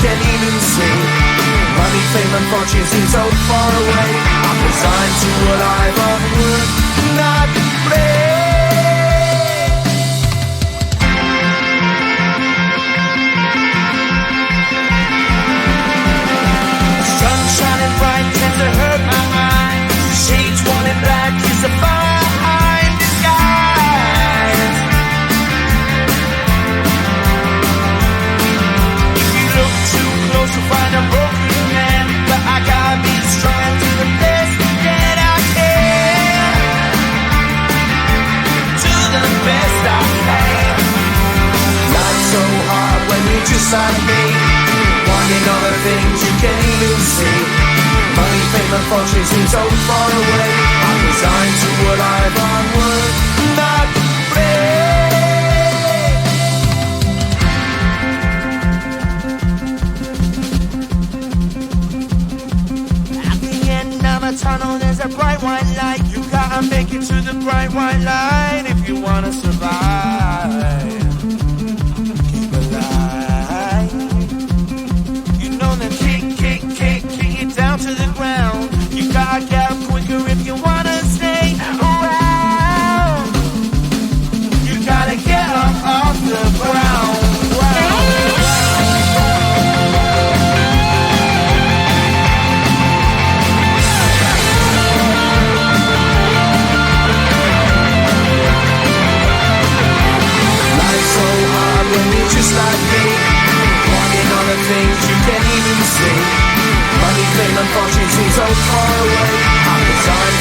can even see. Money, fame and fortune seem so far away. I'm resigned to a life of work, not play. Sun shining bright tends to hurt my eyes. Shades worn in black is a fine disguise. If you look too close you'll find a broken man, but I gotta be strong and do the best that I can. Do the best I can. Life's so hard when you're just like me, wanting all the things you can't even see. Money, fame and fortune seem so far away. I'm resigned to a life on work, not play. At the end of a tunnel there's a bright white light. You gotta make it to the bright white light if you wanna survive. Keep alive. You know that kick it down to the ground. You gotta get up quicker if you wanna stay around. You gotta get up off the ground. Life's so hard when you're just like me, wanting all the things you can't even see. Money, fame and fortune seem so far away. I'm resigned